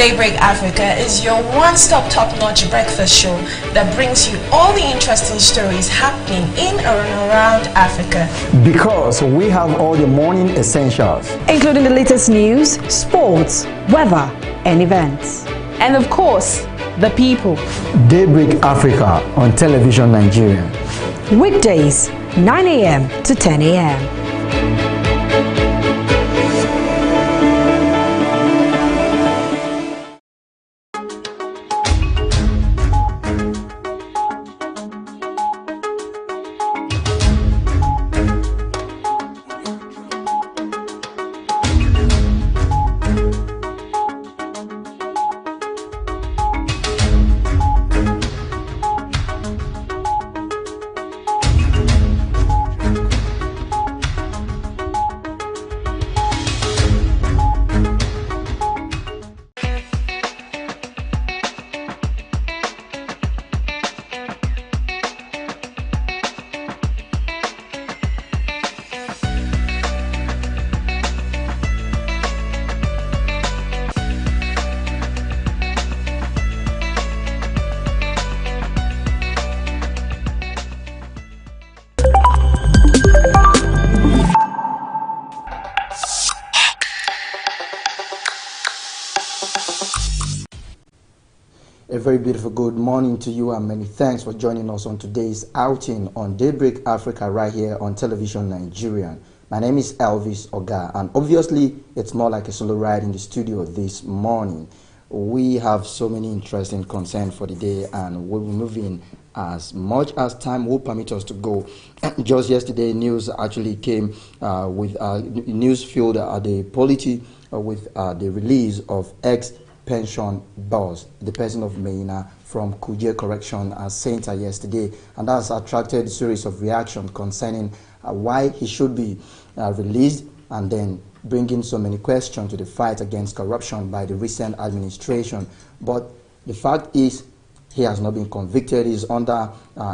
Daybreak Africa is your one-stop top-notch breakfast show that brings you all the interesting stories happening in and around Africa. Because we have all the morning essentials, including the latest news, sports, weather, and events. And of course, the people. Daybreak Africa on Television Nigerian. Weekdays, 9 a.m. to 10 a.m. A very beautiful good morning to you, and many thanks for joining us on today's outing on Daybreak Africa right here on Television Nigerian. My name is Elvis Oga, and obviously it's more like a solo ride in the studio this morning. We have so many interesting concerns for the day, and we'll be moving as much as time will permit us to go. Just yesterday, news actually came with news filled the polity with the release of pension boss, the person of Meina from Kuje Correction Center yesterday, and that's attracted a series of reactions concerning why he should be released, and then bringing so many questions to the fight against corruption by the recent administration. But the fact is, he has not been convicted. He's under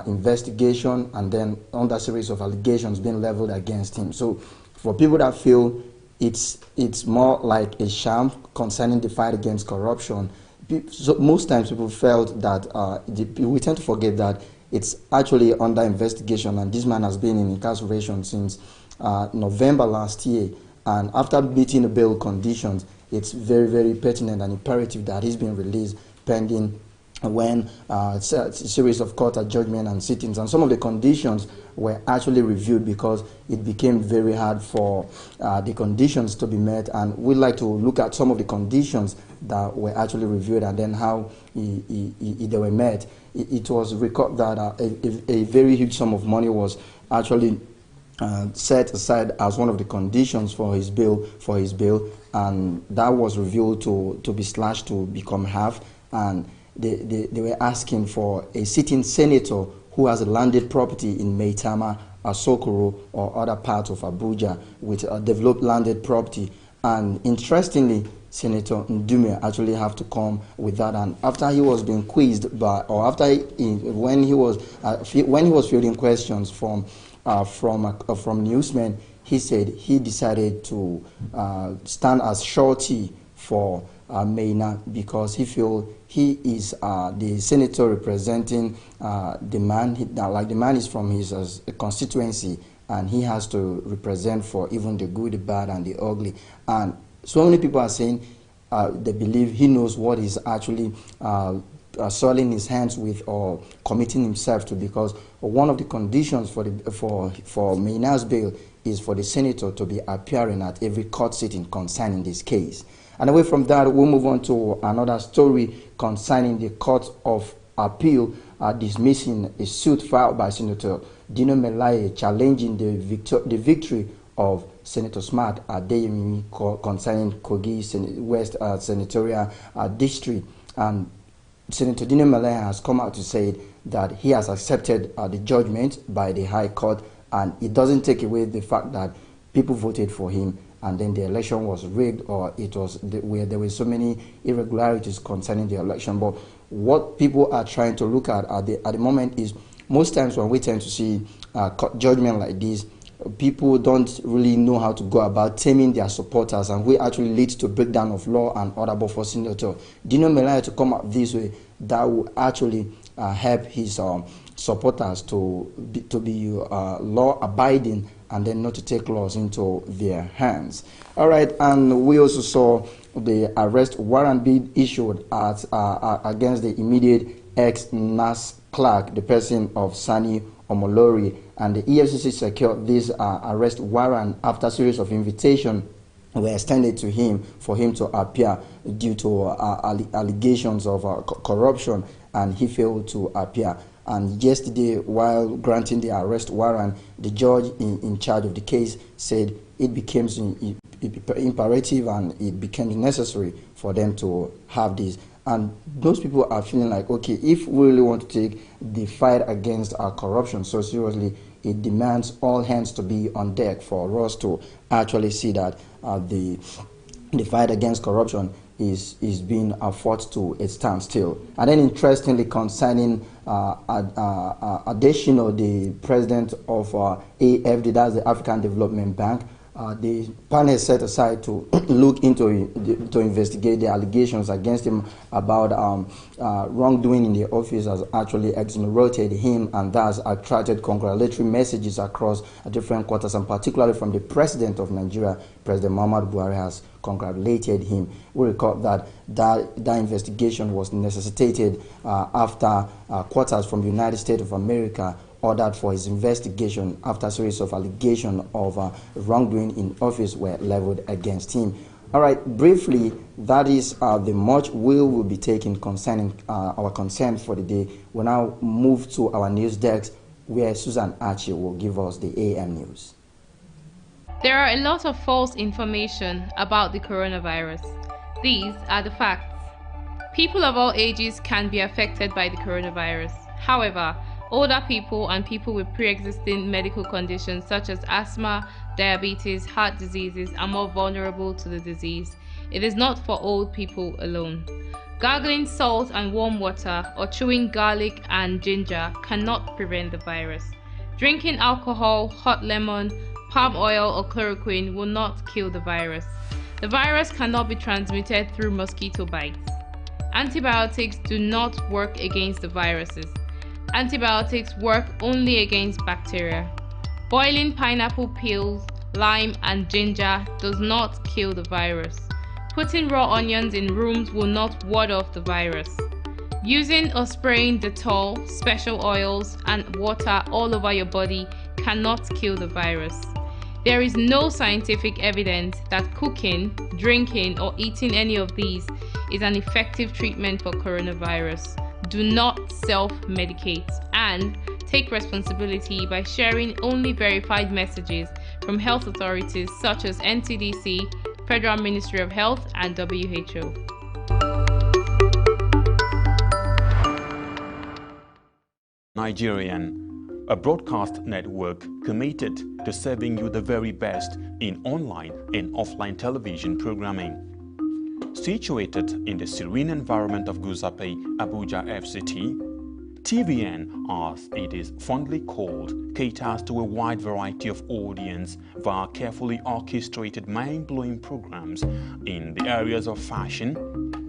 investigation, and then under a series of allegations being leveled against him. So for people that feel it's more like a sham concerning the fight against corruption, so most times people felt that we tend to forget that it's actually under investigation, and this man has been in incarceration since November last year, and after meeting the bail conditions, it's very, very pertinent and imperative that he's been released pending when a series of court judgment and sittings, and some of the conditions were actually reviewed because it became very hard for the conditions to be met. And we'd like to look at some of the conditions that were actually reviewed and then how they were met. It was recorded that a very huge sum of money was actually set aside as one of the conditions for his bail, and that was revealed to be slashed to become half. And they were asking for a sitting senator who has a landed property in Maitama, Asokoro, or other parts of Abuja with a developed landed property. And interestingly, Senator Ndume actually have to come with that. And after he was being quizzed by, or after when he was fielding questions from newsmen, he said he decided to stand as surety for Meina because he feels he is the senator representing the man. The man is from his constituency, and he has to represent for even the good, the bad, and the ugly. And so many people are saying they believe he knows what he's actually soiling his hands with or committing himself to, because one of the conditions for Meina's bail is for the senator to be appearing at every court sitting concerning this case. And away from that, we'll move on to another story concerning the Court of Appeal dismissing a suit filed by Senator Dino Melaye challenging the victory of Senator Smart Adeyemi concerning Kogi West Senatorial District. And Senator Dino Melaye has come out to say that he has accepted the judgment by the High Court, and it doesn't take away the fact that people voted for him and then the election was rigged, or it was where there were so many irregularities concerning the election. But what people are trying to look at the moment is, most times when we tend to see judgment like this, people don't really know how to go about taming their supporters, and which actually leads to breakdown of law and order before senator Dino Melaya to come up this way, that will actually help his supporters to be law abiding and then not to take laws into their hands. All right, and we also saw the arrest warrant being issued against the immediate ex-NAS clerk, the person of Sani Omolori, and the EFCC secured this arrest warrant after a series of invitations were extended to him for him to appear due to allegations of corruption, and he failed to appear. And yesterday, while granting the arrest warrant, the judge in charge of the case said it became imperative and it became necessary for them to have this. And those people are feeling like, okay, if we really want to take the fight against corruption so seriously, it demands all hands to be on deck for us to actually see that the fight against corruption is being fought to its standstill. And then interestingly, concerning Adesina, the president of AFD, that's the African Development Bank, the panel set aside to look into to investigate the allegations against him about wrongdoing in the office has actually exonerated him, and thus attracted congratulatory messages across different quarters, and particularly from the president of Nigeria. President Muhammadu Buhari has congratulated him. We recall that investigation was necessitated after quarters from the United States of America ordered for his investigation after a series of allegations of wrongdoing in office were leveled against him. All right, briefly, that is the much we will be taking concerning our concern for the day. We'll now move to our news desk, where Susan Archie will give us the AM news. There are a lot of false information about the coronavirus. These are the facts. People of all ages can be affected by the coronavirus. However, older people and people with pre-existing medical conditions such as asthma, diabetes, heart diseases are more vulnerable to the disease. It is not for old people alone. Gargling salt and warm water or chewing garlic and ginger cannot prevent the virus. Drinking alcohol, hot lemon, palm oil or chloroquine will not kill the virus. The virus cannot be transmitted through mosquito bites. Antibiotics do not work against the viruses. Antibiotics work only against bacteria. Boiling pineapple peels, lime and ginger does not kill the virus. Putting raw onions in rooms will not ward off the virus. Using or spraying Dettol, special oils and water all over your body cannot kill the virus. There is no scientific evidence that cooking, drinking or eating any of these is an effective treatment for coronavirus. Do not self-medicate, and take responsibility by sharing only verified messages from health authorities such as NCDC, Federal Ministry of Health and WHO. Nigerian, a broadcast network committed to serving you the very best in online and offline television programming. Situated in the serene environment of Guzape, Abuja FCT, TVN, as it is fondly called, caters to a wide variety of audience via carefully orchestrated mind-blowing programs in the areas of fashion,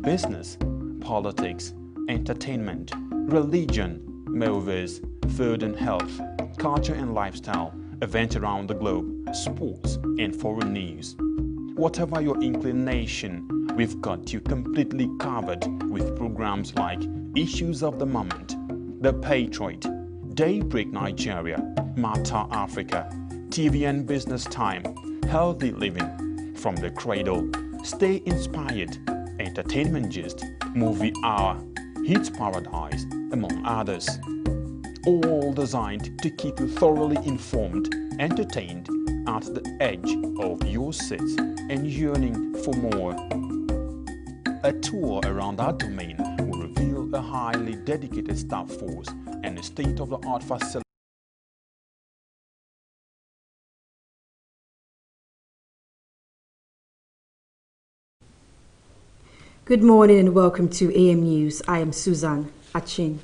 business, politics, entertainment, religion, movies, food and health, culture and lifestyle, events around the globe, sports and foreign news. Whatever your inclination, we've got you completely covered with programs like Issues of the Moment, The Patriot, Daybreak Nigeria, Matter Africa, TVN Business Time, Healthy Living, From the Cradle, Stay Inspired, Entertainment Gist, Movie Hour, Hits Paradise, among others. All designed to keep you thoroughly informed, entertained, at the edge of your seats and yearning for more. A tour around our domain will reveal a highly dedicated staff force and a state-of-the-art facility. Good morning and welcome to AM News. I am Susan Achin.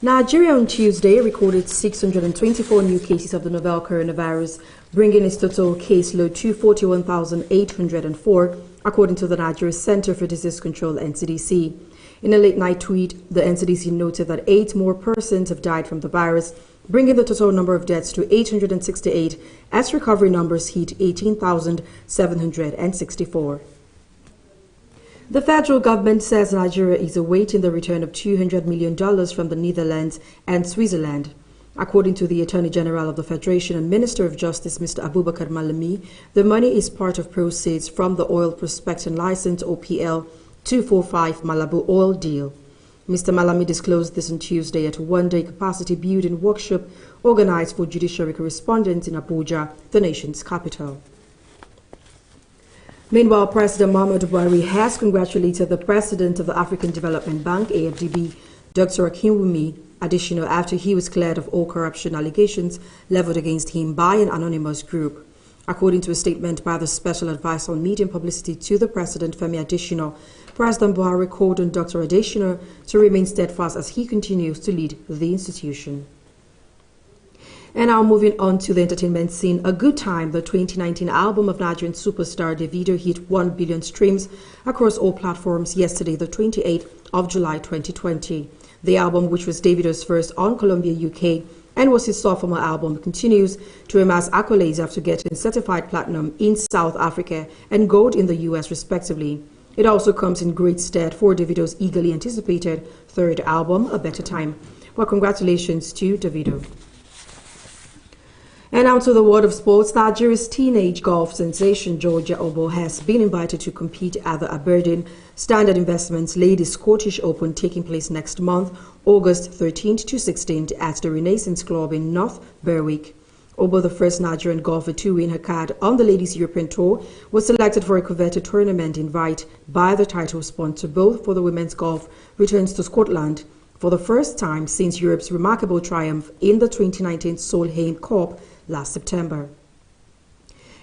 Nigeria on Tuesday recorded 624 new cases of the novel coronavirus, bringing its total caseload to 41,804, according to the Nigeria Center for Disease Control (NCDC). In a late-night tweet, the NCDC noted that 8 more persons have died from the virus, bringing the total number of deaths to 868, as recovery numbers hit 18,764. The federal government says Nigeria is awaiting the return of $200 million from the Netherlands and Switzerland. According to the Attorney General of the Federation and Minister of Justice, Mr. Abubakar Malami, the money is part of proceeds from the Oil Prospecting License OPL 245 Malabu oil deal. Mr. Malami disclosed this on Tuesday at a one-day capacity building workshop organized for judiciary correspondents in Abuja, the nation's capital. Meanwhile, President Muhammadu Buhari has congratulated the President of the African Development Bank, AFDB, Dr. Akinwumi Adesina, after he was cleared of all corruption allegations leveled against him by an anonymous group. According to a statement by the Special Advisor on Media and Publicity to the President, Femi Adesina, President Buhari called on Dr. Adesina to remain steadfast as he continues to lead the institution. And now moving on to the entertainment scene, A Good Time, the 2019 album of Nigerian superstar Davido, hit 1 billion streams across all platforms yesterday, the 28th of July 2020. The album, which was Davido's first on Columbia UK and was his sophomore album, continues to amass accolades after getting certified platinum in South Africa and gold in the US respectively. It also comes in great stead for Davido's eagerly anticipated third album, A Better Time. Well, congratulations to Davido. And now to the world of sports. Nigeria's teenage golf sensation Georgia Obo has been invited to compete at the Aberdeen Standard Investments Ladies Scottish Open taking place next month, August 13th to 16th at the Renaissance Club in North Berwick. Obo, the first Nigerian golfer to win her card on the Ladies European Tour, was selected for a coveted tournament invite by the title sponsor. Both for the women's golf returns to Scotland for the first time since Europe's remarkable triumph in the 2019 Solheim Cup last September.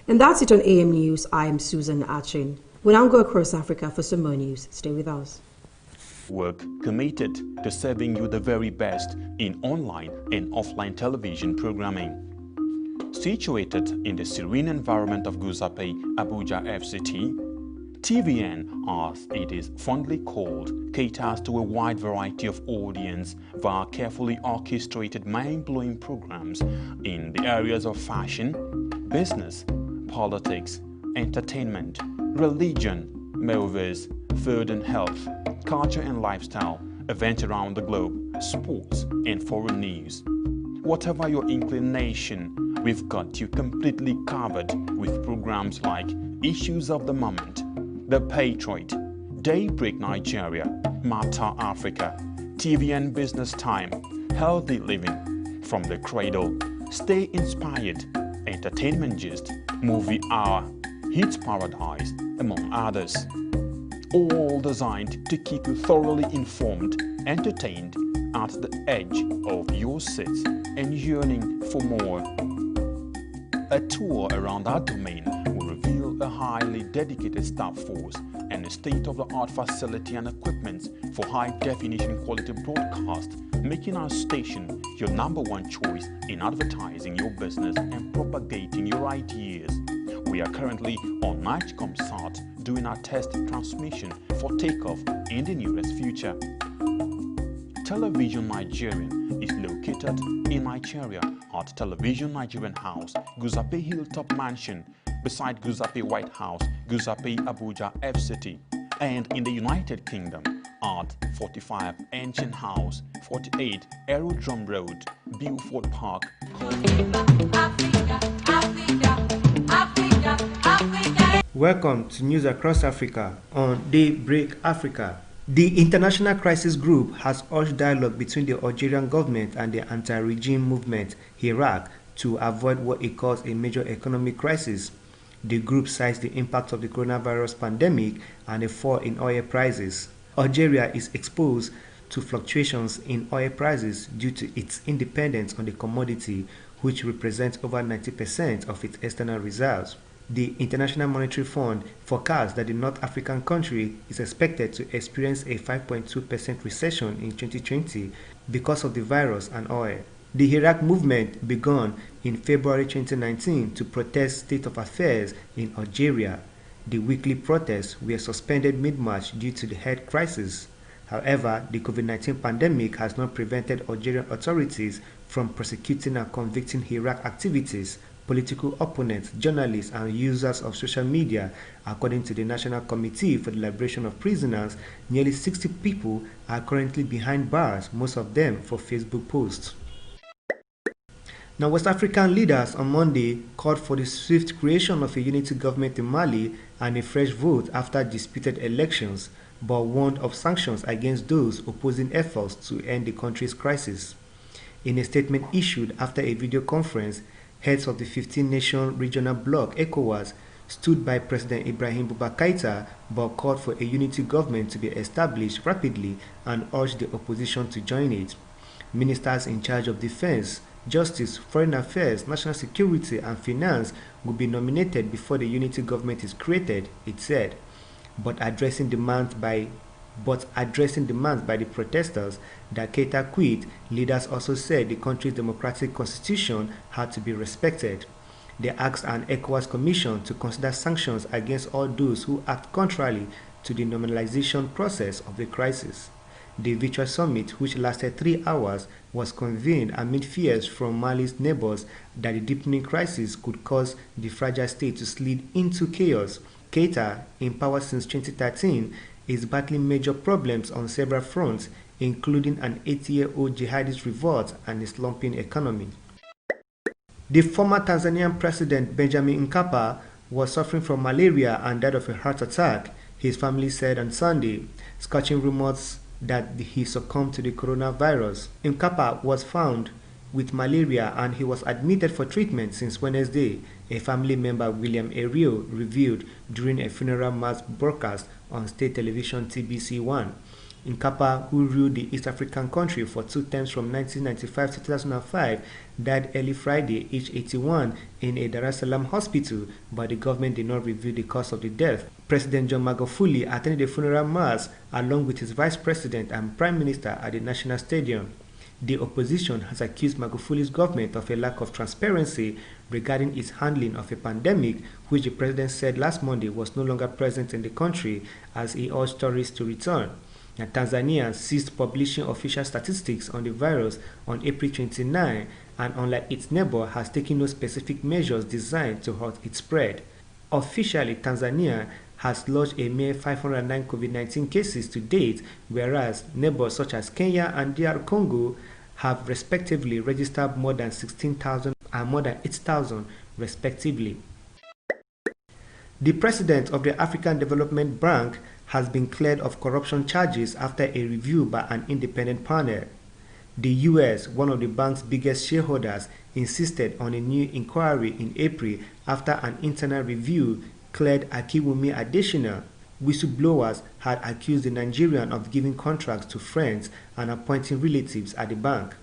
And that's it on AM News. I am Susan Achin. We'll now go across Africa for some more news. Stay with us. Work committed to serving you the very best in online and offline television programming. Situated in the serene environment of Guzape, Abuja FCT, TVN, as it is fondly called, caters to a wide variety of audience via carefully orchestrated mind-blowing programs in the areas of fashion, business, politics, entertainment, religion, movies, food and health, culture and lifestyle, events around the globe, sports and foreign news. Whatever your inclination, we've got you completely covered with programs like Issues of the Moment, The Patriot, Daybreak Nigeria, Matter Africa, TVN Business Time, Healthy Living, From the Cradle, Stay Inspired, Entertainment Gist, Movie Hour, Hits Paradise, among others. All designed to keep you thoroughly informed, entertained, at the edge of your seats and yearning for more. A tour around our domain will reveal a highly dedicated staff force and a state-of-the-art facility and equipment for high-definition quality broadcast, making our station your #1 choice in advertising your business and propagating your ideas. We are currently on NightComSat doing our test transmission for takeoff in the nearest future. Television Nigerian is located in Nigeria at Television Nigerian House, Guzape Hilltop Mansion, beside Guzape White House, Guzape Abuja FCT, and in the United Kingdom at 45 Ancient House, 48 Aerodrome Road, Beaufort Park. Welcome to News Across Africa on Daybreak Africa. The International Crisis Group has urged dialogue between the Algerian government and the anti-regime movement, Iraq, to avoid what it calls a major economic crisis. The group cites the impact of the coronavirus pandemic and a fall in oil prices. Algeria is exposed to fluctuations in oil prices due to its independence on the commodity, which represents over 90% of its external reserves. The International Monetary Fund forecasts that the North African country is expected to experience a 5.2% recession in 2020 because of the virus and oil. The Iraq movement began in February 2019 to protest state of affairs in Algeria. The weekly protests were suspended mid-March due to the health crisis. However, the COVID-19 pandemic has not prevented Algerian authorities from prosecuting and convicting Iraq activities, political opponents, journalists, and users of social media. According to the National Committee for the Liberation of Prisoners, nearly 60 people are currently behind bars, most of them for Facebook posts. Now, West African leaders on Monday called for the swift creation of a unity government in Mali and a fresh vote after disputed elections, but warned of sanctions against those opposing efforts to end the country's crisis. In a statement issued after a video conference, heads of the 15-nation regional bloc, ECOWAS, stood by President Ibrahim Boubacar Keïta but called for a unity government to be established rapidly and urged the opposition to join it. Ministers in charge of defense, justice, foreign affairs, national security, and finance will be nominated before the unity government is created, it said. But addressing demands by the protesters that Keïta quit, leaders also said the country's democratic constitution had to be respected. They asked an ECOWAS commission to consider sanctions against all those who act contrary to the normalization process of the crisis. The virtual summit, which lasted 3 hours, was convened amid fears from Mali's neighbors that the deepening crisis could cause the fragile state to slide into chaos. Keïta, in power since 2013, is battling major problems on several fronts, including an 80-year-old jihadist revolt and a slumping economy. The former Tanzanian president Benjamin Mkapa was suffering from malaria and died of a heart attack, his family said on Sunday, scorching rumors that he succumbed to the coronavirus. Mkapa was found with malaria and he was admitted for treatment since Wednesday, a family member, William Erio, revealed during a funeral mass broadcast on state television TBC1. Mkapa, who ruled the East African country for 2 terms from 1995 to 2005, died early Friday, aged 81, in a Dar es Salaam hospital, but the government did not reveal the cause of the death. President John Magufuli attended the funeral mass along with his vice president and prime minister at the National Stadium. The opposition has accused Magufuli's government of a lack of transparency regarding its handling of a pandemic, which the president said last Monday was no longer present in the country as he urged tourists to return. Now, Tanzania ceased publishing official statistics on the virus on April 29 and, unlike its neighbor, has taken no specific measures designed to halt its spread. Officially, Tanzania has lodged a mere 509 COVID-19 cases to date, whereas neighbors such as Kenya and DR Congo have respectively registered more than 16,000 and more than 8,000 respectively. The president of the African Development Bank has been cleared of corruption charges after a review by an independent panel. The U.S., one of the bank's biggest shareholders, insisted on a new inquiry in April after an internal review cleared Akiwumi Adesina. Whistleblowers had accused the Nigerian of giving contracts to friends and appointing relatives at the bank.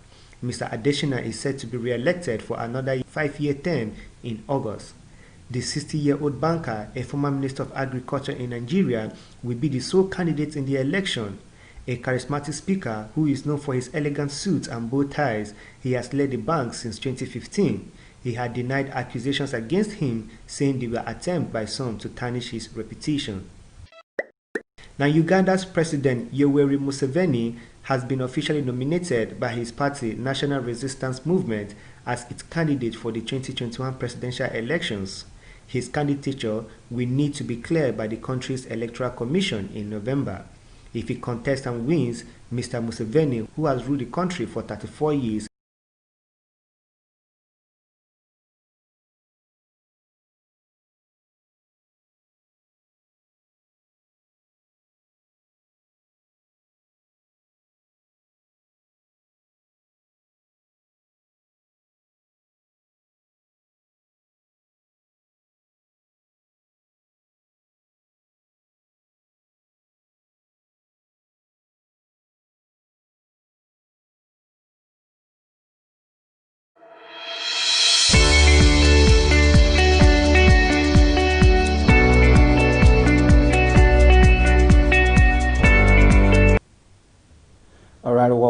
Mr. Adesina is set to be re-elected for another 5-year term in August. The 60-year-old banker, a former minister of agriculture in Nigeria, will be the sole candidate in the election. A charismatic speaker who is known for his elegant suits and bow ties, he has led the bank since 2015. He had denied accusations against him, saying they were attempts by some to tarnish his reputation. Now, Uganda's President Johary Museveni has been officially nominated by his party National Resistance Movement as its candidate for the 2021 presidential elections. His candidature will need to be cleared by the country's Electoral Commission in November. If he contests and wins, Mr. Museveni, who has ruled the country for 34 years,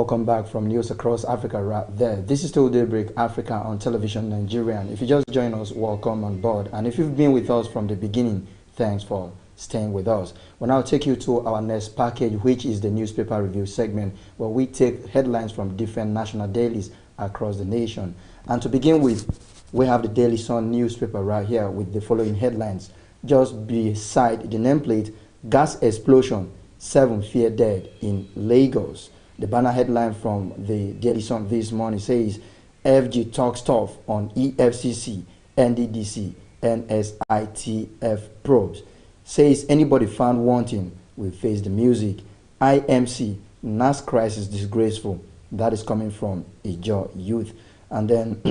welcome back from News Across Africa right there. This is still Daybreak Africa on television Nigerian. If you just joined us, welcome on board. And if you've been with us from the beginning, thanks for staying with us. We'll now take you to our next package, which is the newspaper review segment, where we take headlines from different national dailies across the nation. And to begin with, we have the Daily Sun newspaper right here with the following headlines. Just beside the nameplate, gas explosion, 7 fear dead in Lagos. The banner headline from the Daily Sun this morning says, FG talks tough on EFCC, NDDC, NSITF probes. Says anybody found wanting will face the music. IMC, NAS crisis disgraceful. That is coming from Ijaw Youth. And then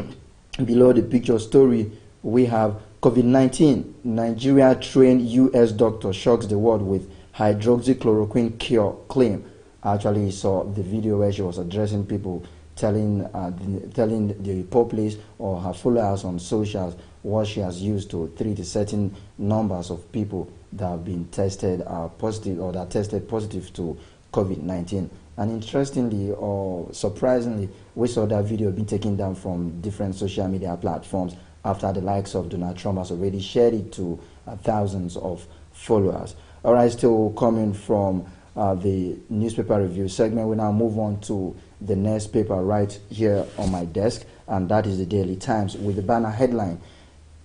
below the picture story, we have COVID-19. Nigeria trained US doctor shocks the world with hydroxychloroquine cure claim. I actually saw the video where she was addressing people, telling the populace or her followers on socials what she has used to treat a certain numbers of people that have been tested positive or that tested positive to COVID-19. And interestingly or surprisingly, we saw that video being taken down from different social media platforms after the likes of Donald Trump has already shared it to thousands of followers. All right, still coming from the newspaper review segment, we now move on to the next paper right here on my desk, and that is the Daily Times with the banner headline,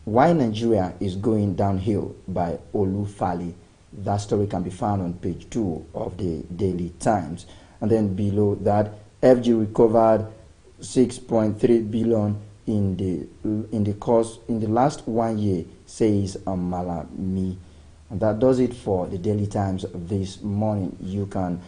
Why Nigeria is Going Downhill by Olufale. That story can be found on page 2 of the Daily Times. And then below that, FG recovered 6.3 billion in the last 1 year, says Malami. And that does it for the Daily Times this morning. You can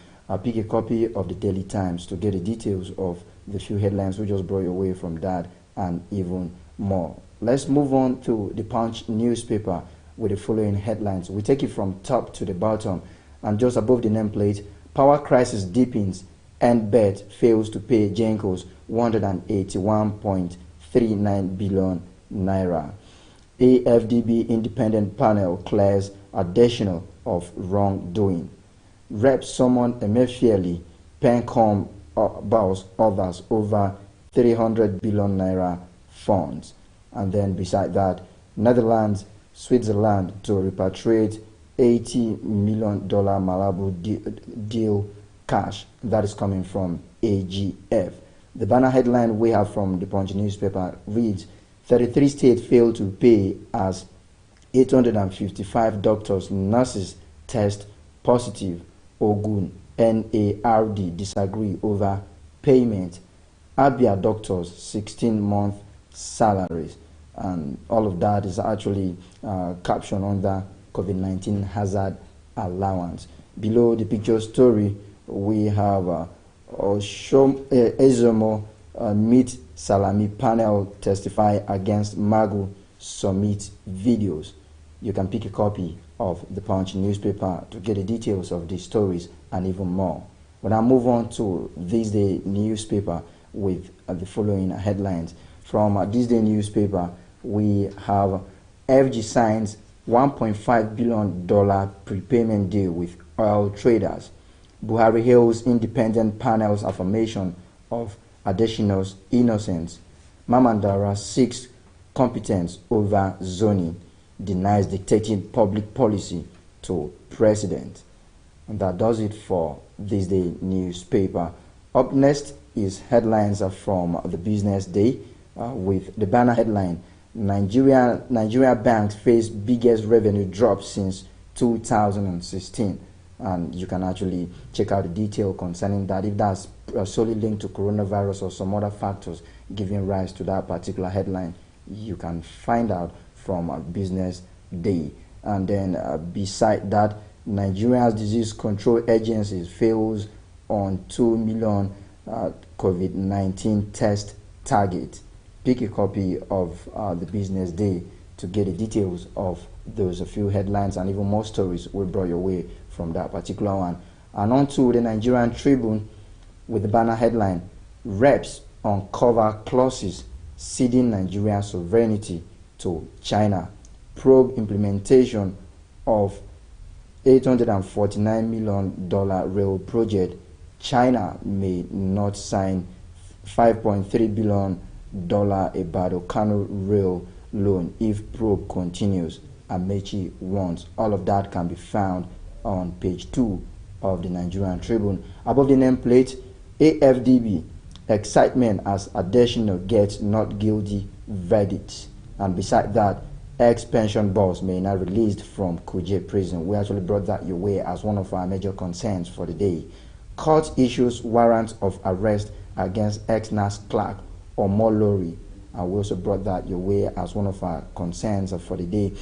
pick a copy of the Daily Times to get the details of the few headlines we just brought your way from that and even more. Let's move on to the Punch newspaper with the following headlines. We take it from top to the bottom, and just above the nameplate, power crisis deepens and BET fails to pay Gencos 181.39 billion naira. AFDB independent panel clears additional of wrongdoing. Rep summon Emefiele, Pencom bows others over 300 billion naira funds. And then beside that, Netherlands, Switzerland to repatriate $80 million Malabo deal cash. That is coming from AGF. The banner headline we have from the Punch newspaper reads, 33 states fail to pay as 855 doctors, nurses test positive. Ogun, NARD disagree over payment. Abia doctors 16-month salaries. And all of that is actually captioned under COVID-19 hazard allowance. Below the picture story, we have Ezomo meet Salami panel testify against Magu summit videos. You can pick a copy of the Punch newspaper to get the details of these stories and even more. When I move on to This Day newspaper with the following headlines. From This Day newspaper, we have FG signs $1.5 billion prepayment deal with oil traders. Buhari hails independent panel's affirmation of Adesina's innocence. Mamandara seeks competence over zoning, denies dictating public policy to president. And that does it for This Day newspaper. Up next is headlines from the Business Day with the banner headline, Nigeria banks face biggest revenue drop since 2016. And you can actually check out the detail concerning that, if that's solely linked to coronavirus or some other factors giving rise to that particular headline. You can find out from Business Day. And then beside that, Nigeria's disease control agency fails on 2 million COVID-19 test target. Pick a copy of the Business Day to get the details of those few headlines and even more stories we brought your way from that particular one. And on to the Nigerian Tribune with the banner headline, Reps uncover clauses ceding Nigerian sovereignty to China. Probe implementation of $849 million rail project China may not sign $5.3 billion Ibadan Kano rail loan if probe continues, Amechi warns. All of that can be found on page 2 of the Nigerian Tribune. Above the nameplate, AFDB, excitement as Adesina gets not guilty verdict. And beside that, ex-pension boss may not released from Kuje prison. We actually brought that your way as one of our major concerns for the day. Court issues warrant of arrest against ex-NAS clerk Omolori. We also brought that your way as one of our concerns for the day.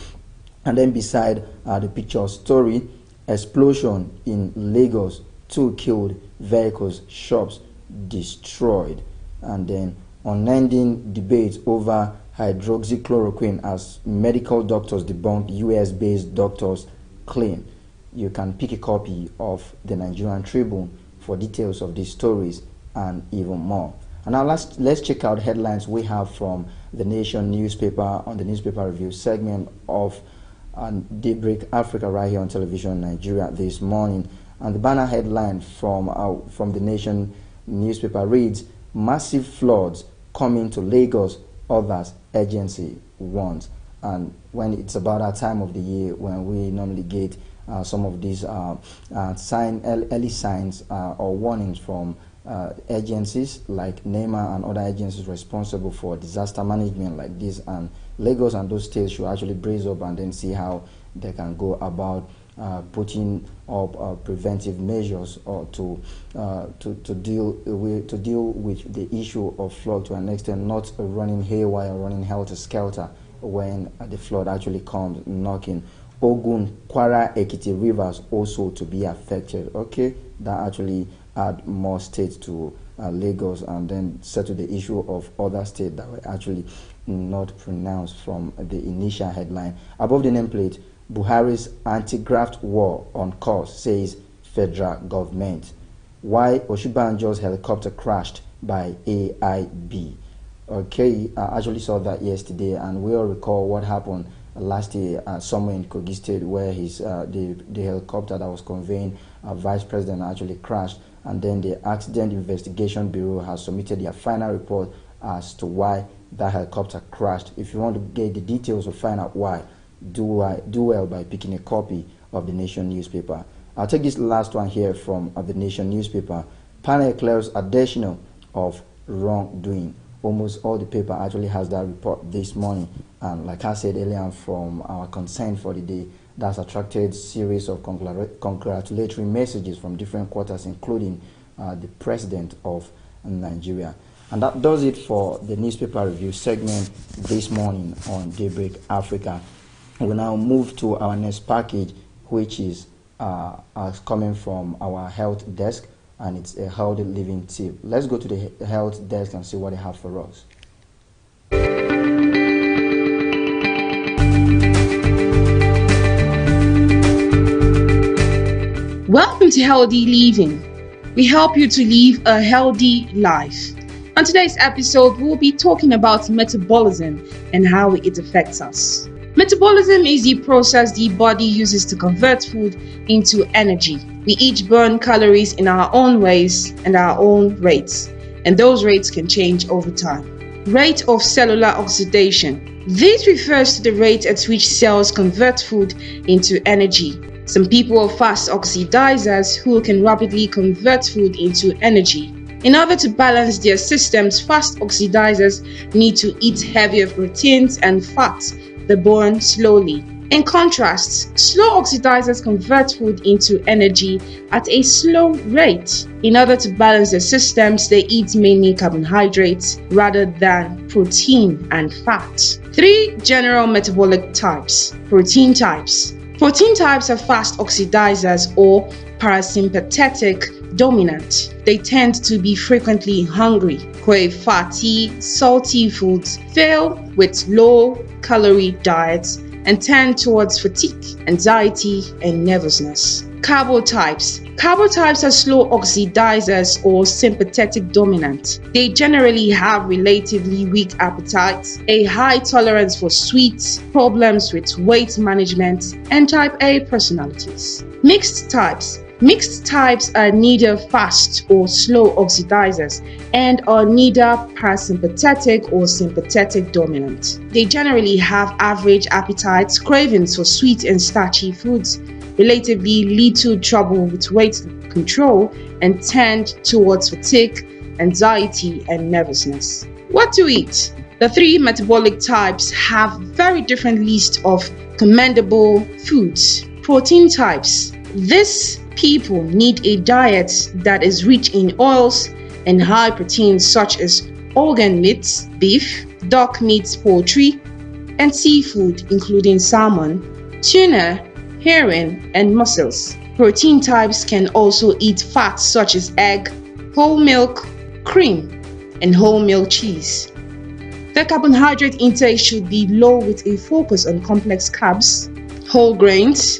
And then beside the picture story, explosion in Lagos, 2 killed, vehicles, shops destroyed. And then unending debate over hydroxychloroquine as medical doctors debunk US-based doctors' claim. You can pick a copy of the Nigerian Tribune for details of these stories and even more. And now let's check out headlines we have from the Nation newspaper on the newspaper review segment of Daybreak Africa right here on television Nigeria this morning. And the banner headline from the Nation newspaper reads, "Massive floods coming to Lagos, others agency warns." And when it's about that time of the year when we normally get some of these early signs or warnings from agencies like NEMA and other agencies responsible for disaster management like this, and Lagos and those states should actually brace up and then see how they can go about putting up preventive measures or to deal with the issue of flood to an extent, not running haywire, running helter-skelter when the flood actually comes knocking. Ogun, Kwara, Ekiti rivers also to be affected. Okay, that actually add more states to Lagos and then settle the issue of other states that were actually not pronounced from the initial headline. Above the nameplate, Buhari's anti-graft war on course, says federal government. Why Oshibanjo's helicopter crashed by AIB. Okay, I actually saw that yesterday, and we all recall what happened last year somewhere in Kogi State, where the helicopter that was conveying vice president actually crashed, and then the Accident Investigation Bureau has submitted their final report as to why that helicopter crashed. If you want to get the details or find out why, do well by picking a copy of the Nation newspaper. I'll take this last one here from the Nation newspaper. Panel clears additional of wrongdoing. Almost all the paper actually has that report this morning, and like I said earlier, from our concern for the day, that's attracted series of congratulatory messages from different quarters, including the president of Nigeria. And that does it for the newspaper review segment this morning on Daybreak Africa. We'll now move to our next package, which is coming from our health desk, and it's a healthy living tip. Let's go to the health desk and see what they have for us. Welcome to Healthy Living. We help you to live a healthy life. On today's episode, we'll be talking about metabolism and how it affects us. Metabolism is the process the body uses to convert food into energy. We each burn calories in our own ways and our own rates, and those rates can change over time. Rate of cellular oxidation. This refers to the rate at which cells convert food into energy. Some people are fast oxidizers who can rapidly convert food into energy. In order to balance their systems, fast oxidizers need to eat heavier proteins and fats that burn slowly. In contrast, slow oxidizers convert food into energy at a slow rate. In order to balance their systems, they eat mainly carbohydrates rather than protein and fat. 3 general metabolic types. Protein types. Protein types are fast oxidizers or parasympathetic dominant. They tend to be frequently hungry, crave fatty, salty foods, fail with low-calorie diets, and tend towards fatigue, anxiety, and nervousness. Carbotypes. Carbotypes are slow oxidizers or sympathetic dominant. They generally have relatively weak appetites, a high tolerance for sweets, problems with weight management, and type A personalities. Mixed types. Mixed types are neither fast or slow oxidizers and are neither parasympathetic or sympathetic dominant. They generally have average appetites, cravings for sweet and starchy foods, relatively little trouble with weight control, and tend towards fatigue, anxiety, and nervousness. What to eat? The three metabolic types have very different lists of commendable foods. Protein types. These people need a diet that is rich in oils and high proteins such as organ meats, beef, duck meat, poultry, and seafood including salmon, tuna, herring, and mussels. Protein types can also eat fats such as egg, whole milk, cream, and whole milk cheese. The carbohydrate intake should be low with a focus on complex carbs, whole grains,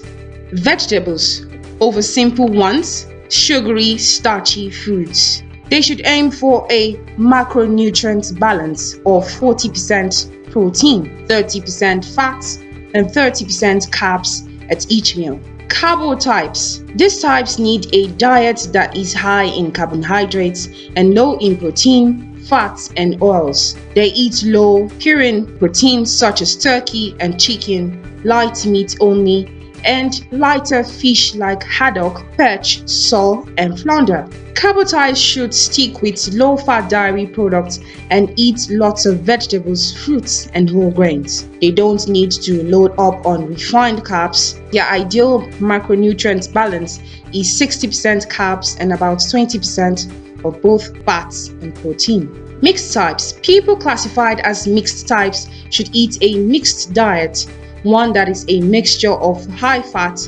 vegetables over simple ones, sugary, starchy foods. They should aim for a macronutrient balance of 40% protein, 30% fats, and 30% carbs at each meal. Carbo types. These types need a diet that is high in carbohydrates and low in protein, fats, and oils. They eat low purine proteins such as turkey and chicken, light meat only, and lighter fish like haddock, perch, sole, and flounder. Carbo types should stick with low-fat dairy products and eat lots of vegetables, fruits, and whole grains. They don't need to load up on refined carbs. Their ideal macronutrient balance is 60% carbs and about 20% of both fats and protein. Mixed types. People classified as mixed types should eat a mixed diet, one that is a mixture of high fat,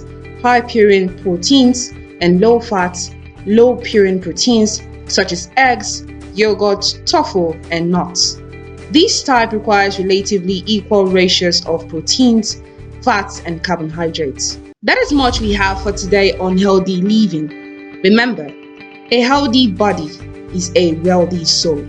high purine proteins and low fat, low purine proteins such as eggs, yogurt, tofu, and nuts. This type requires relatively equal ratios of proteins, fats, and carbohydrates. That is much we have for today on healthy living. Remember, a healthy body is a wealthy soul.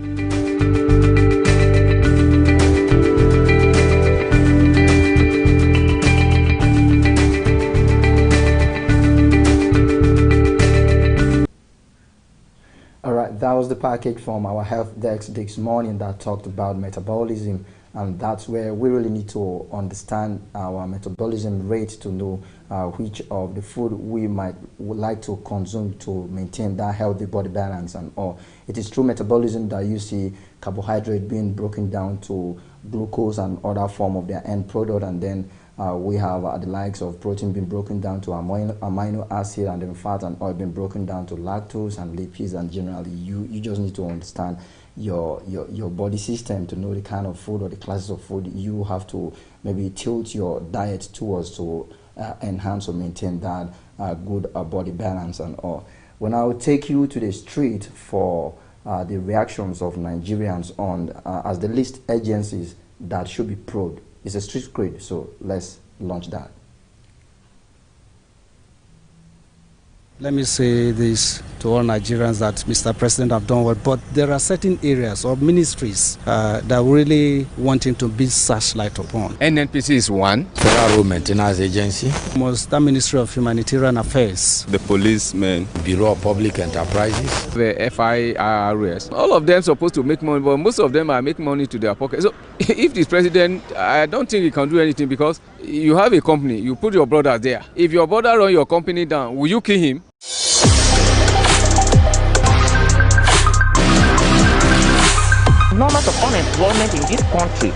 That was the package from our health desk this morning that talked about metabolism, and that's where we really need to understand our metabolism rate to know which of the food we would like to consume to maintain that healthy body balance and all. It is through metabolism that you see carbohydrate being broken down to glucose and other form of their end product, and then we have the likes of protein being broken down to amino acid, and then fat and oil being broken down to lactose and lipids. And generally you just need to understand your body system to know the kind of food or the classes of food you have to maybe tilt your diet towards to enhance or maintain that good body balance and all. When I will take you to the street for the reactions of Nigerians on as the list agencies that should be probed. It's a street cred, so let's launch that. Let me say this to all Nigerians that Mr. President have done well, but there are certain areas or ministries that really wanting to be searchlight upon. NNPC is one. Federal Road Maintenance Agency. Almost that Ministry of Humanitarian Affairs. The policemen. Bureau of Public Enterprises. The FIRS. All of them supposed to make money, but most of them are making money to their pocket. So if this president, I don't think he can do anything, because you have a company, you put your brother there. If your brother run your company down, will you kill him? Numbers of unemployment in this country.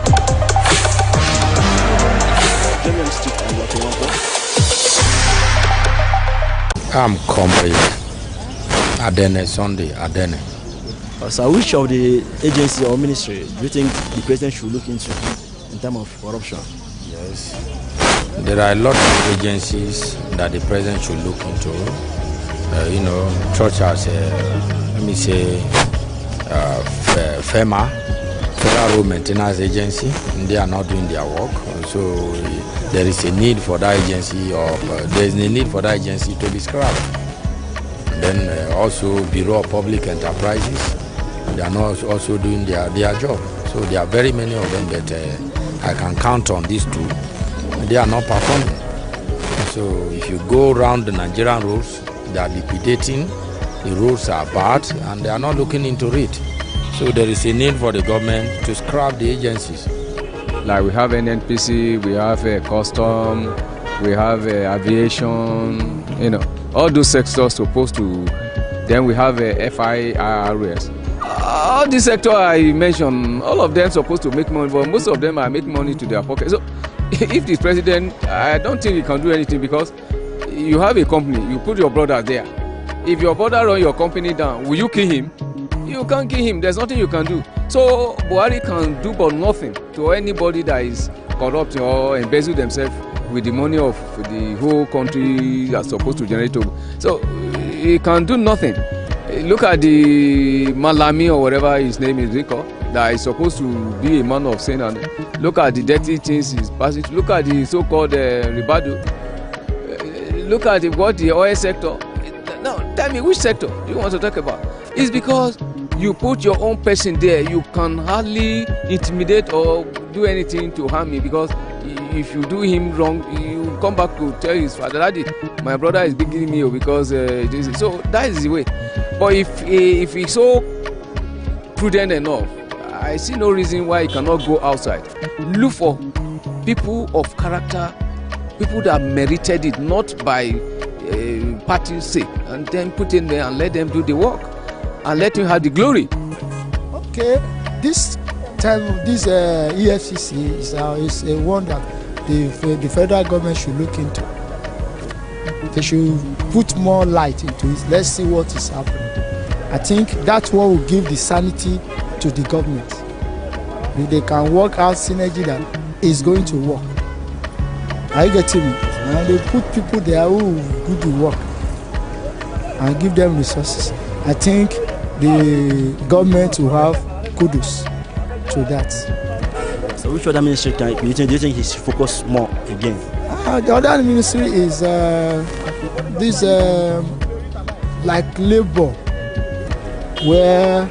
I'm Comrade Adene Sunday Adene. So which of the agency or ministry do you think the president should look into in terms of corruption? Yes, there are a lot of agencies that the president should look into. Such as let me say FEMA, Federal Road Maintenance Agency. They are not doing their work, so there is a need for that agency, there is a need for that agency to be scrapped. Then also Bureau of Public Enterprises, they are not also doing their job. So there are very many of them that I can count on these two. They are not performing. So if you go around the Nigerian roads, They are liquidating, the roads are bad, and they are not looking into it. So there is a need for the government to scrap the agencies. Like we have NNPC, we have custom, we have aviation, all those sectors supposed to. Then we have FIRS. All these sectors I mentioned, all of them supposed to make money, but most of them are making money to their pocket. So if the president, I don't think he can do anything, because you have a company, you put your brother there. If your brother run your company down, will you kill him? You can't kill him. There's nothing you can do. So Buhari can do but nothing to anybody that is corrupt or embezzle themselves with the money of the whole country that's supposed to generate. So he can do nothing. Look at the Malami or whatever his name is, Rico, that is supposed to be a man of sin, and look at the dirty things he's passing. Look at the so-called Ribadu. Look at what the oil sector. Now, tell me, which sector you want to talk about? It's because you put your own person there. You can hardly intimidate or do anything to harm me, because if you do him wrong, you come back to tell his father, Daddy, my brother is beating me because this is. So that is the way. But if he's so prudent enough, I see no reason why he cannot go outside. Look for people of character, people that merited it, not by party's sake, and then put in there and let them do the work and let him have the glory. Okay, this time, this EFCC is a one that the federal government should look into. They should put more light into it. Let's see what is happening. I think that's what will give the sanity to the government. If they can work out synergy that is going to work. Are you getting me? And they put people there who do the work and give them resources. I think the government will have kudos to that. So which other ministry do you think he should focus more again? The other ministry is this like labor, where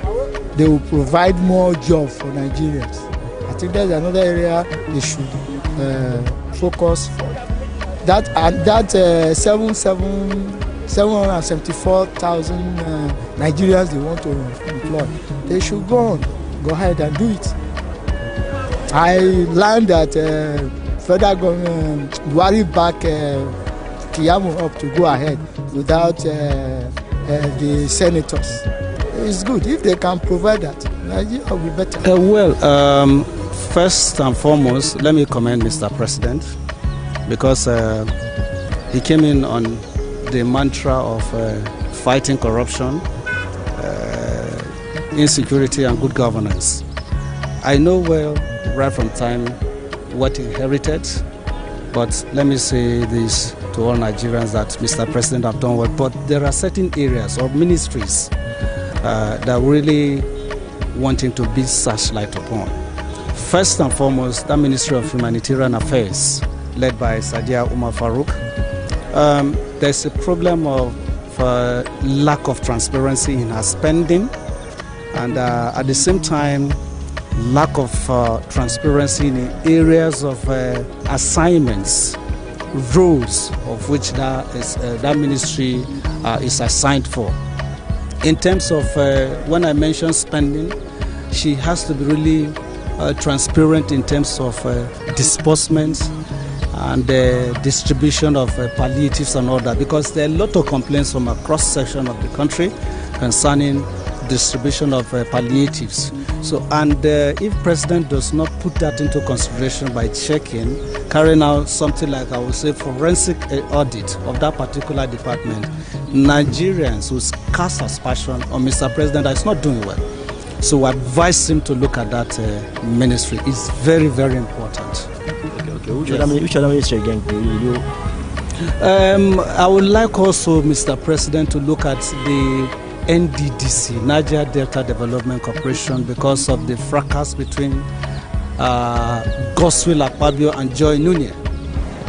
they will provide more jobs for Nigerians. I think that's another area they should focus for. That 774,000 Nigerians they want to employ, they should go ahead and do it. I learned that federal government Buhari back Kiyamo up to go ahead without the senators. It's good if they can provide that. Nigeria will be better. First and foremost, let me commend Mr. President, because he came in on the mantra of fighting corruption, insecurity, and good governance. I know well, right from time, what he inherited, but let me say this to all Nigerians, that Mr. President have done well, but there are certain areas or ministries that really wanting to be searchlight upon. First and foremost, that Ministry of Humanitarian Affairs, led by Sadia Umar Farouk. There's a problem of lack of transparency in her spending, and at the same time, lack of transparency in areas of assignments, roles of which that ministry is assigned for. In terms of when I mention spending, she has to be really transparent in terms of disbursements and distribution of palliatives and all that, because there are a lot of complaints from across section of the country concerning distribution of palliatives. So, and if President does not put that into consideration by carrying out something like, I would say, forensic audit of that particular department, Nigerians will cast aspersion on Mr. President that is not doing well. So I advise him to look at that ministry. It's very, very important. Okay. Which other ministry again? I would like also, Mr. President, to look at the NDDC, Niger Delta Development Corporation, because of the fracas between Godswill Akpabio and Joy Nunez.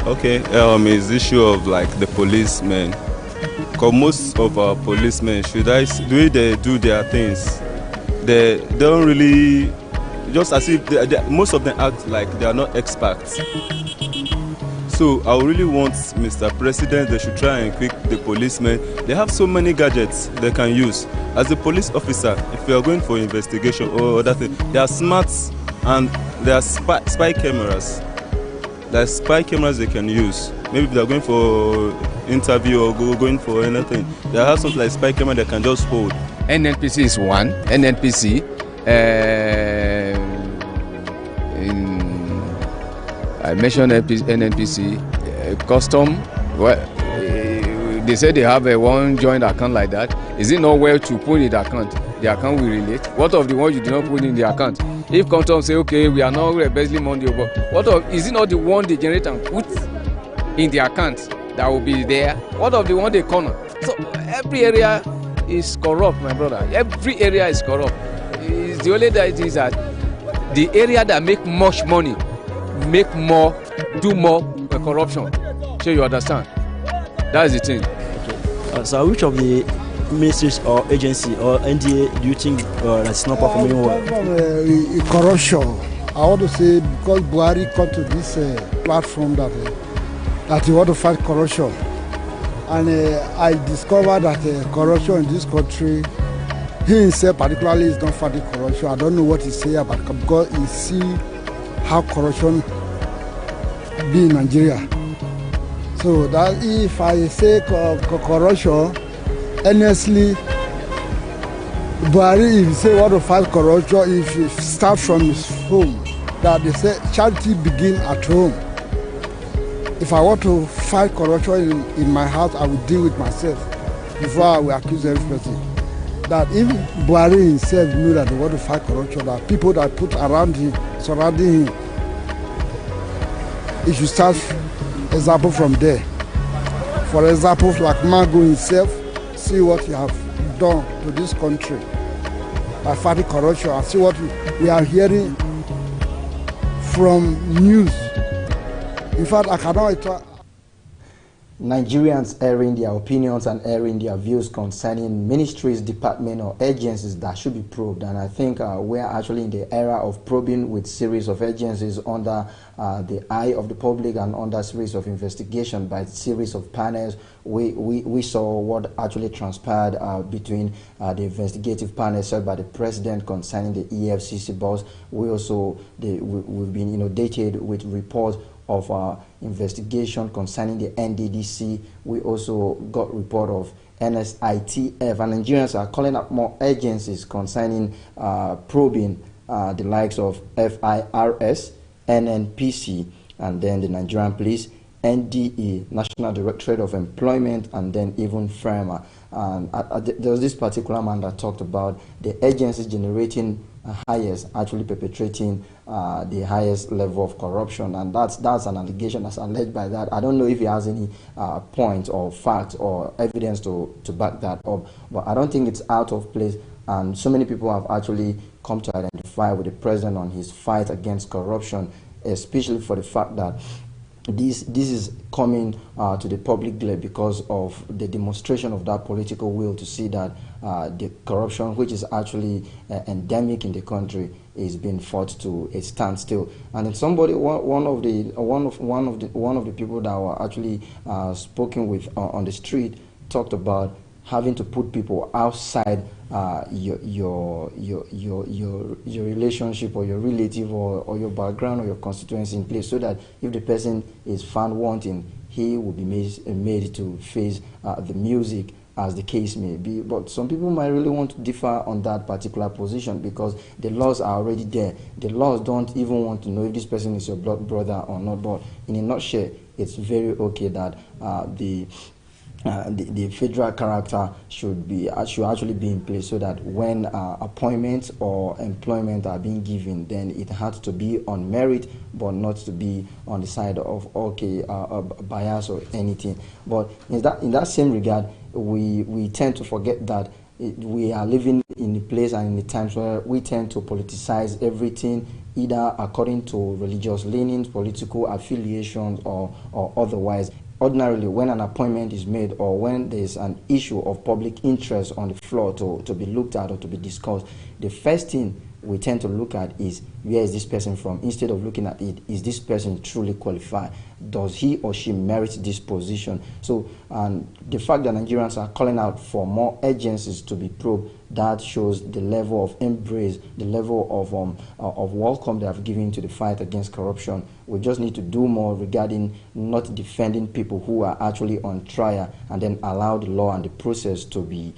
Okay, it's the issue of like the policemen. Because most of our policemen, the way they do their things, they don't really, just as if most of them act like they are not experts. So I really want Mr. President, they should try and equip the policemen. They have so many gadgets they can use. As a police officer, if you are going for investigation or other thing, there are smarts and there are spy cameras. There are spy cameras they can use. Maybe if they are going for interview or going for anything, they have something like spy camera they can just hold. NNPC is one. NNPC. I mentioned NNPC. Custom. Well, they say they have a one joint account like that. Is it not well to put in the account? The account will relate. What of the one you do not put in the account? If Custom say, okay, we are not embezzling money, but what of, is it not the one they generate and put in the account that will be there? What of the one they corner? So every area is corrupt, my brother. Every area is corrupt. It's the only that is that the area that make much money, make more, do more corruption. So you understand? That is the thing. Okay. So which of the ministries or agency or NDA do you think that's not performing well? Corruption. I want to say because Buhari come to this platform that he want to fight corruption, and I discovered that corruption in this country, he himself particularly is not fighting corruption. I don't know what he say about it because he see how corruption be in Nigeria. So that if I say corruption, honestly, Buhari, if you say want to fight corruption, if you start from his home, that they say charity begin at home. If I want to fight corruption in my house, I will deal with myself before I will accuse every person. That if Buhari himself knew that they want to fight corruption, that people that put around him, surrounding him, he should start example from there. For example, like Mango himself, see what he have done to this country by fighting corruption. I see what we are hearing from news. In fact, I cannot. Nigerians airing their opinions and airing their views concerning ministries, departments, or agencies that should be probed. And I think we are actually in the era of probing with series of agencies under the eye of the public and under series of investigation by series of panels. We saw what actually transpired between the investigative panel set by the president concerning the EFCC boss. We also we've been inundated with reports of investigation concerning the NDDC. We also got report of NSITF, and Nigerians are calling up more agencies concerning probing the likes of FIRS, NNPC, and then the Nigerian Police, NDE, National Directorate of Employment, and then even FREMA. There was this particular man that talked about the agencies generating highest, actually perpetrating the highest level of corruption, and that's an allegation that's alleged by that. I don't know if he has any points or facts or evidence to back that up, but I don't think it's out of place, and so many people have actually come to identify with the president on his fight against corruption, especially for the fact that this is coming to the public glare because of the demonstration of that political will to see that the corruption, which is actually endemic in the country, is being fought to a standstill. And then somebody, one of the people that were actually spoken with on the street, talked about having to put people outside your relationship or your relative or your background or your constituency in place, so that if the person is found wanting, he will be made to face the music, as the case may be. But some people might really want to differ on that particular position because the laws are already there. The laws don't even want to know if this person is your blood brother or not. But in a nutshell, it's very okay that the federal character should actually be in place, so that when appointments or employment are being given, then it has to be on merit, but not to be on the side of bias or anything. But in that same regard, we tend to forget that we are living in a place and in the times where we tend to politicize everything, either according to religious leanings, political affiliations, or otherwise. Ordinarily, when an appointment is made or when there is an issue of public interest on the floor to be looked at or to be discussed, the first thing we tend to look at is, where is this person from? Instead of looking at it, is this person truly qualified? does he or she merit this position? So, and the fact that Nigerians are calling out for more agencies to be probed, that shows the level of embrace, the level of welcome they have given to the fight against corruption. We just need to do more regarding not defending people who are actually on trial, and then allow the law and the process to be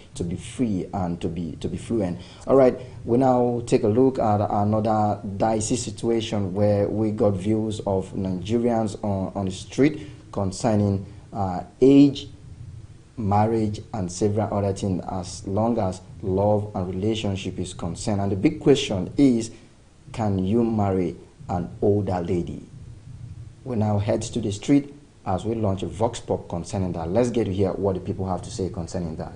free and to be fluent. All right, we now take a look at another dicey situation where we got views of Nigerians on the street concerning age, marriage, and several other things, as long as love and relationship is concerned. And the big question is, can you marry an older lady? We now head to the street as we launch a vox pop concerning that. Let's get to hear what the people have to say concerning that.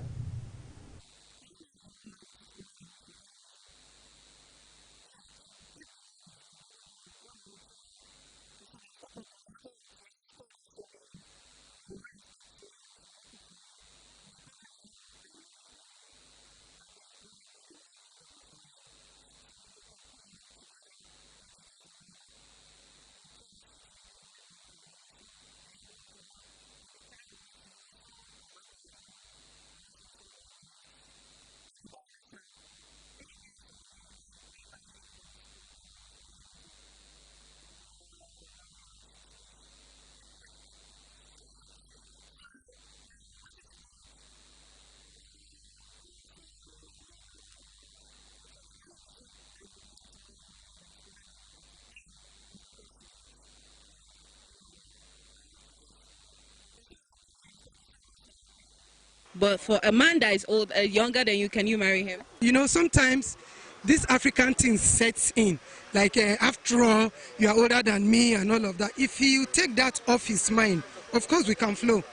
But for a man that is old, younger than you, can you marry him? You know, sometimes this African thing sets in. Like, after all, you are older than me and all of that. If you take that off his mind, of course we can flow.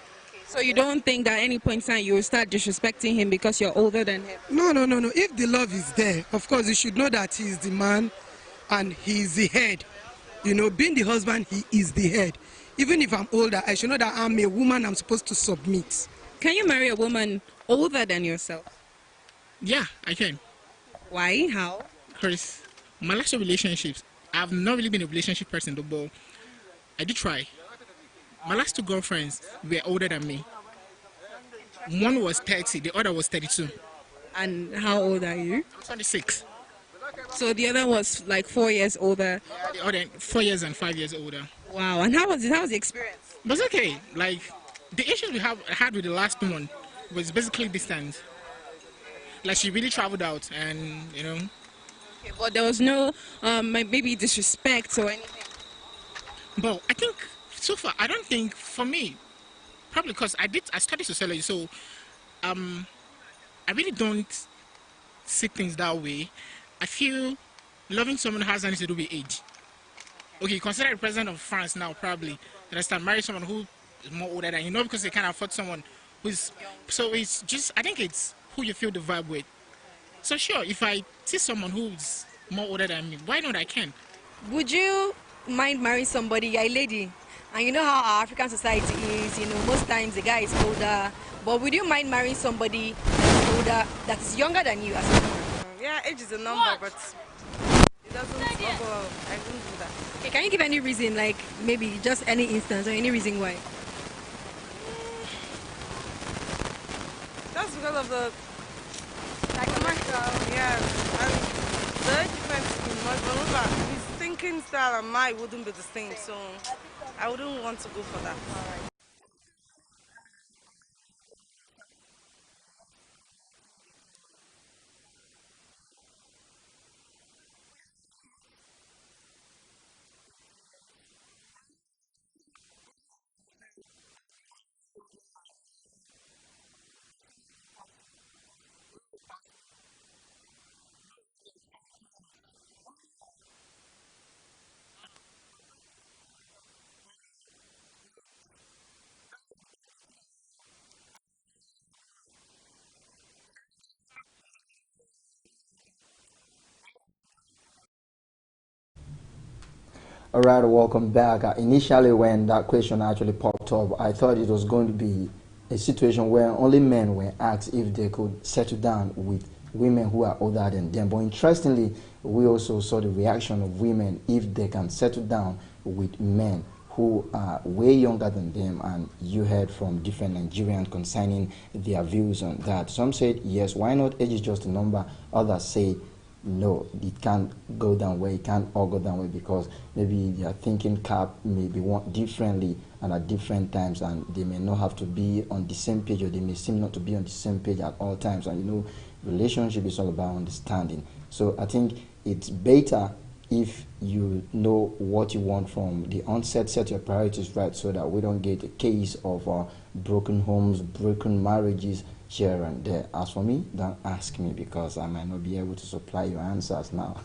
So you don't think that at any point in time you will start disrespecting him because you're older than him? No. If the love is there, of course you should know that he is the man and he is the head. You know, being the husband, he is the head. Even if I'm older, I should know that I'm a woman, I'm supposed to submit. Can you marry a woman older than yourself? Yeah, I can. Why? How? Because my last relationships, I've not really been a relationship person, though, but I did try. My last two girlfriends were older than me. One was 30, the other was 32. And how old are you? I'm 26. So the other was like 4 years older? Yeah, the other 4 years and 5 years older. Wow, and how was it? How was the experience? It was okay. Like, the issues we had with the last one was basically distance. Like, she really traveled out and, you know. Okay, but there was no maybe disrespect or anything? But I think, so far, I don't think, for me, probably because I studied sociology, so I really don't see things that way. I feel loving someone has nothing to do with age. Okay, consider the president of France now, probably. Understand, marry someone who is more older than you, know, because they can't afford someone who's. So it's just, I think it's who you feel the vibe with. So sure, if I see someone who's more older than me, why not? I can. Would you mind marrying somebody, a lady? And you know how our African society is, you know, most times the guy is older. But would you mind marrying somebody that's older, that is younger than you as a woman? Yeah, age is a number, but it doesn't bubble. I wouldn't do that. Okay, can you give any reason, like maybe just any instance or any reason why? That's because of the commercial, yeah. And the age difference is much, but his thinking style and mine wouldn't be the same, so I wouldn't want to go for that. All right, welcome back. Initially, when that question actually popped up, I thought it was going to be a situation where only men were asked if they could settle down with women who are older than them. But interestingly, we also saw the reaction of women if they can settle down with men who are way younger than them, and you heard from different Nigerians concerning their views on that. Some said, yes, why not? Age is just a number. Others say, no, it can't go that way. It can't all go that way because maybe their thinking cap may be differently and at different times, and they may not have to be on the same page, or they may seem not to be on the same page at all times. And you know, relationship is all about understanding. So I think it's better if you know what you want from the onset, set your priorities right so that we don't get a case of broken homes, broken marriages here and there. As for me, don't ask me because I might not be able to supply your answers now.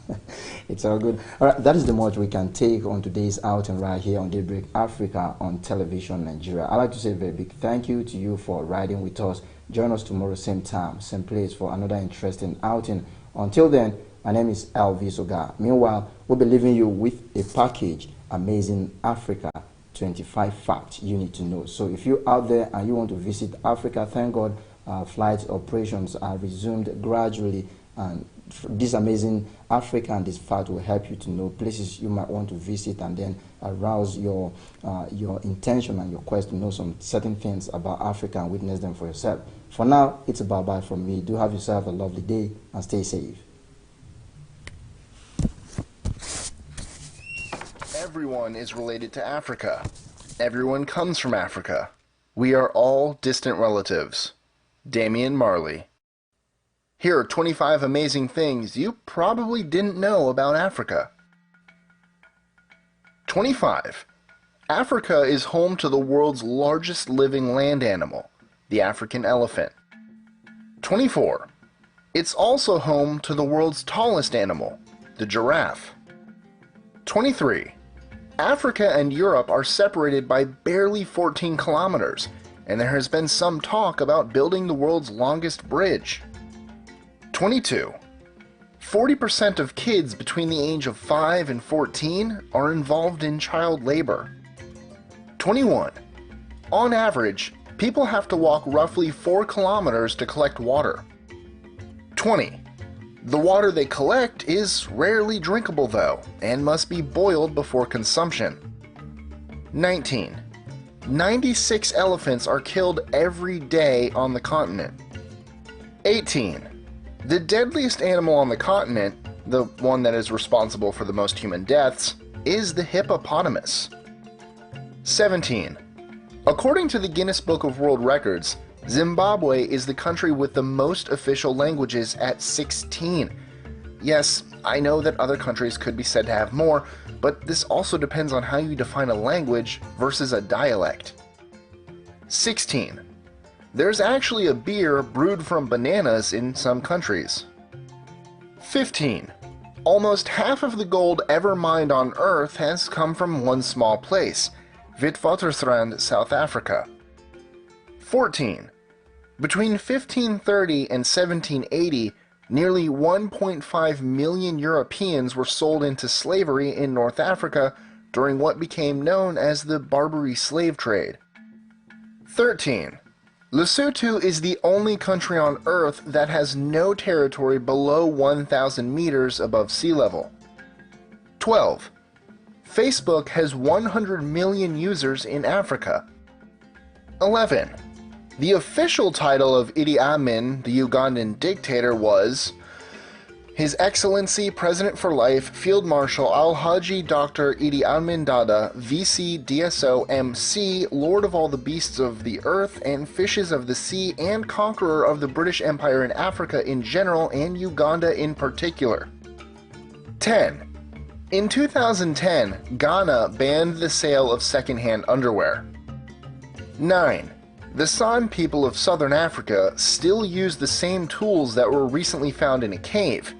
It's all good. All right, that is the much we can take on today's outing right here on Daybreak Africa on Television Nigeria. I'd like to say a very big thank you to you for riding with us. Join us tomorrow, same time, same place for another interesting outing. Until then, my name is Elvis Oga. Meanwhile, we'll be leaving you with a package, Amazing Africa, 25 facts you need to know. So if you're out there and you want to visit Africa, thank God flight operations are resumed gradually, and this Amazing Africa and this fact will help you to know places you might want to visit and then arouse your intention and your quest to know some certain things about Africa and witness them for yourself. For now, it's a bye-bye from me. Do have yourself a lovely day and stay safe. Everyone is related to Africa. Everyone comes from Africa. We are all distant relatives. Damian Marley. Here are 25 amazing things you probably didn't know about Africa. 25. Africa is home to the world's largest living land animal, the African elephant. 24. It's also home to the world's tallest animal, the giraffe. 23. Africa and Europe are separated by barely 14 kilometers, and there has been some talk about building the world's longest bridge. 22. 40% of kids between the age of 5 and 14 are involved in child labor. 21. On average, people have to walk roughly 4 kilometers to collect water. 20. The water they collect is rarely drinkable though, and must be boiled before consumption. 19. 96 elephants are killed every day on the continent. 18. The deadliest animal on the continent, the one that is responsible for the most human deaths, is the hippopotamus. 17. According to the Guinness Book of World Records, Zimbabwe is the country with the most official languages at 16. Yes, I know that other countries could be said to have more, but this also depends on how you define a language versus a dialect. 16. There's actually a beer brewed from bananas in some countries. 15. Almost half of the gold ever mined on Earth has come from one small place, Witwatersrand, South Africa. 14. Between 1530 and 1780, nearly 1.5 million Europeans were sold into slavery in North Africa during what became known as the Barbary slave trade. 13. Lesotho is the only country on Earth that has no territory below 1,000 meters above sea level. 12. Facebook has 100 million users in Africa. 11. The official title of Idi Amin, the Ugandan dictator, was His Excellency President for Life Field Marshal Alhaji Dr. Idi Amin Dada, VC DSO MC, Lord of all the beasts of the earth and fishes of the sea, and conqueror of the British Empire in Africa in general and Uganda in particular. 10. In 2010, Ghana banned the sale of secondhand underwear. 9. The San people of southern Africa still use the same tools that were recently found in a cave.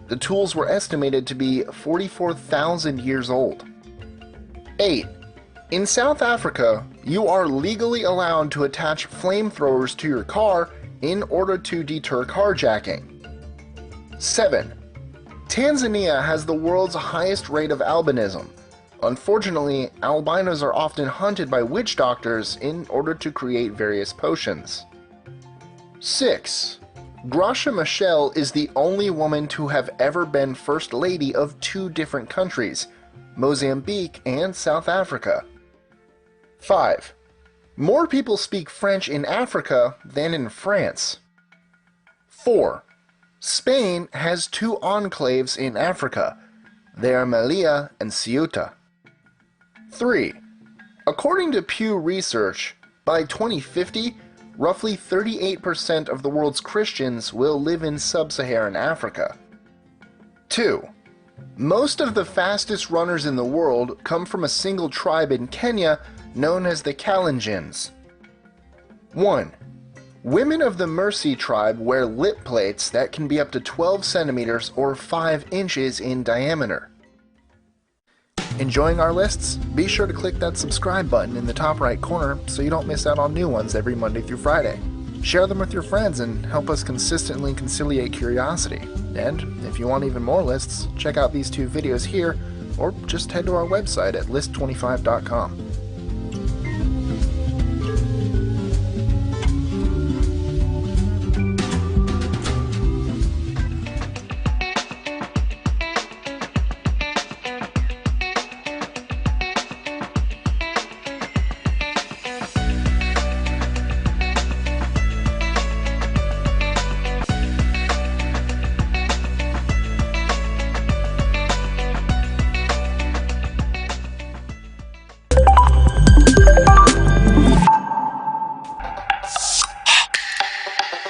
The tools were estimated to be 44,000 years old. 8. In South Africa, you are legally allowed to attach flamethrowers to your car in order to deter carjacking. 7. Tanzania has the world's highest rate of albinism. Unfortunately, albinos are often hunted by witch doctors in order to create various potions. 6. Gracia Machel is the only woman to have ever been First Lady of 2 different countries, Mozambique and South Africa. 5. More people speak French in Africa than in France. 4. Spain has 2 enclaves in Africa. They are Melilla and Ceuta. 3. According to Pew Research, by 2050, roughly 38% of the world's Christians will live in sub-Saharan Africa. 2. Most of the fastest runners in the world come from a single tribe in Kenya known as the Kalenjins. 1. Women of the Mercy tribe wear lip plates that can be up to 12 centimeters or 5 inches in diameter. Enjoying our lists? Be sure to click that subscribe button in the top right corner so you don't miss out on new ones every Monday through Friday. Share them with your friends and help us consistently conciliate curiosity. And if you want even more lists, check out these 2 videos here or just head to our website at list25.com.